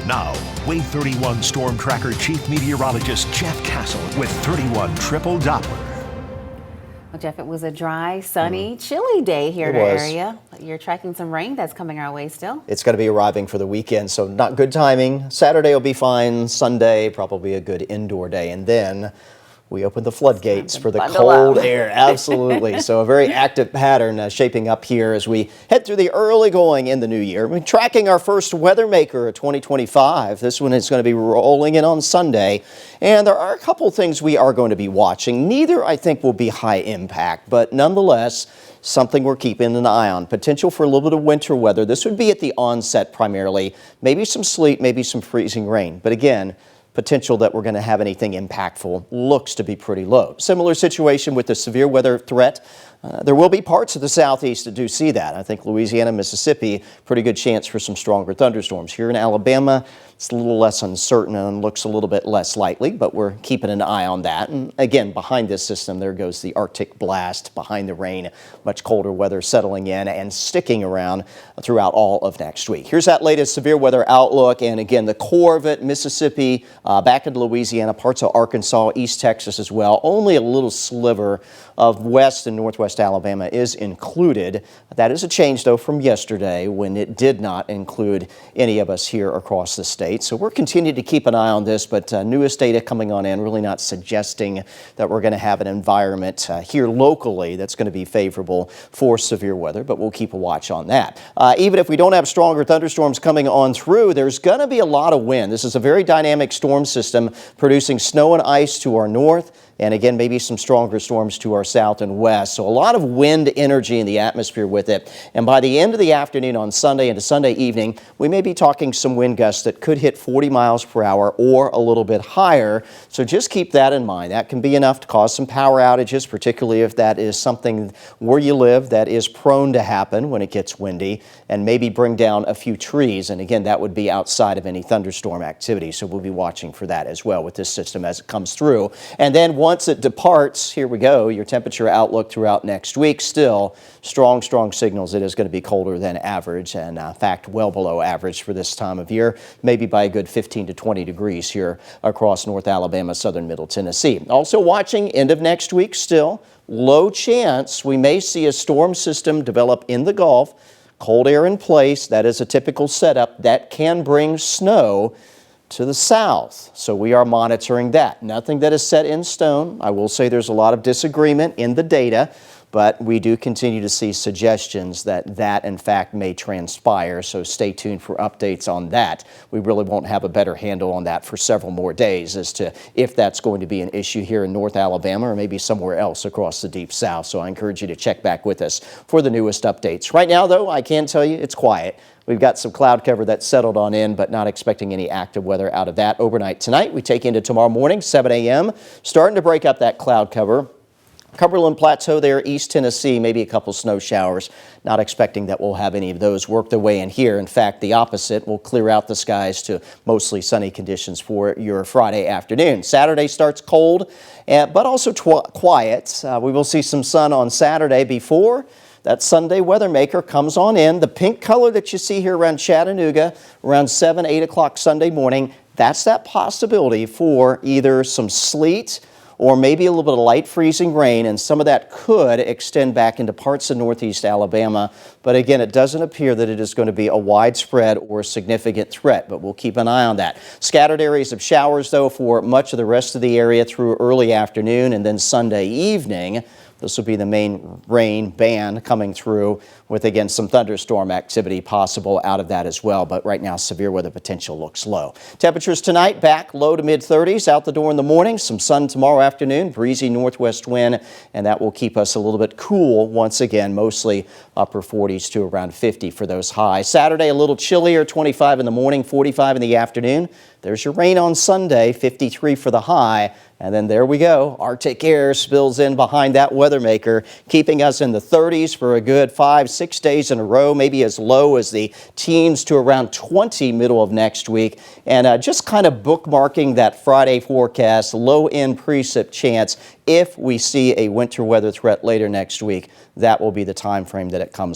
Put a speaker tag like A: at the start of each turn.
A: Now, Wave 31 Storm Tracker Chief Meteorologist Jeff Castle with 31 Triple Doppler.
B: Well, Jeff, it was a dry, sunny, chilly day here in our area. You're tracking some rain that's coming our way still.
C: It's going to be arriving for the weekend, so not good timing. Saturday will be fine. Sunday, probably a good indoor day. And then we open the floodgates for the cold air. Absolutely. So a very active pattern shaping up here as we head through the early going in the new year. We're tracking our first weather maker of 2025. This one is going to be rolling in on Sunday. And there are a couple things we are going to be watching. Neither, I think, will be high impact, but nonetheless, something we're keeping an eye on. Potential for a little bit of winter weather. This would be at the onset primarily. Maybe some sleet, maybe some freezing rain. But again, potential that we're going to have anything impactful looks to be pretty low. Similar situation with the severe weather threat. There will be parts of the southeast that do see that. I think Louisiana, Mississippi, pretty good chance for some stronger thunderstorms. Here in Alabama, it's a little less uncertain and looks a little bit less likely, but we're keeping an eye on that. And again, behind this system, there goes the Arctic blast behind the rain. Much colder weather settling in and sticking around throughout all of next week. Here's that latest severe weather outlook. And again, the core of it, Mississippi, back into Louisiana, parts of Arkansas, East Texas as well. Only a little sliver of west and northwest Alabama is included. That is a change, though, from yesterday when it did not include any of us here across the state. So we're continuing to keep an eye on this, but newest data coming on in really not suggesting that we're going to have an environment here locally that's going to be favorable for severe weather, but we'll keep a watch on that. Even if we don't have stronger thunderstorms coming on through, there's going to be a lot of wind. This is a very dynamic storm system producing snow and ice to our north. And again, maybe some stronger storms to our south and west. So a lot of wind energy in the atmosphere with it. And by the end of the afternoon on Sunday into Sunday evening, we may be talking some wind gusts that could hit 40 miles per hour or a little bit higher. So just keep that in mind. That can be enough to cause some power outages, particularly if that is something where you live that is prone to happen when it gets windy, and maybe bring down a few trees. And again, that would be outside of any thunderstorm activity. So we'll be watching for that as well with this system as it comes through. And then once it departs, here we go, your temperature outlook throughout next week. Still strong signals. It is going to be colder than average, and in fact, well below average for this time of year, maybe by a good 15 to 20 degrees here across North Alabama, southern Middle Tennessee. Also watching end of next week still, low chance we may see a storm system develop in the Gulf. Cold air in place, that is a typical setup that can bring snow to the south. So we are monitoring that. Nothing that is set in stone. I will say there's a lot of disagreement in the data, but we do continue to see suggestions that in fact may transpire. So stay tuned for updates on that. We really won't have a better handle on that for several more days as to if that's going to be an issue here in North Alabama or maybe somewhere else across the deep south. So I encourage you to check back with us for the newest updates. Right now, though, I can tell you it's quiet. We've got some cloud cover that's settled on in, but not expecting any active weather out of that overnight tonight. We take into tomorrow morning, 7 a.m., starting to break up that cloud cover. Cumberland Plateau there, East Tennessee, maybe a couple snow showers. Not expecting that we'll have any of those work their way in here. In fact, the opposite will clear out the skies to mostly sunny conditions for your Friday afternoon. Saturday starts cold, but also quiet. We will see some sun on Saturday before that Sunday weather maker comes on in. The pink color that you see here around Chattanooga, around 7, 8 o'clock Sunday morning, that's that possibility for either some sleet or maybe a little bit of light freezing rain, and some of that could extend back into parts of northeast Alabama. But again, it doesn't appear that it is going to be a widespread or significant threat, but we'll keep an eye on that. Scattered areas of showers, though, for much of the rest of the area through early afternoon and then Sunday evening. This will be the main rain band coming through with, again, some thunderstorm activity possible out of that as well. But right now, severe weather potential looks low. Temperatures tonight back low to mid-30s. Out the door in the morning. Some sun tomorrow afternoon. Breezy northwest wind. And that will keep us a little bit cool once again. Mostly upper 40s to around 50 for those highs. Saturday, a little chillier. 25 in the morning, 45 in the afternoon. There's your rain on Sunday. 53 for the high. And then there we go. Arctic air spills in behind that weather maker, keeping us in the 30s for a good 5-6 days in a row, maybe as low as the teens to around 20 middle of next week. And just kind of bookmarking that Friday forecast, low end precip chance. If we see a winter weather threat later next week, that will be the time frame that it comes.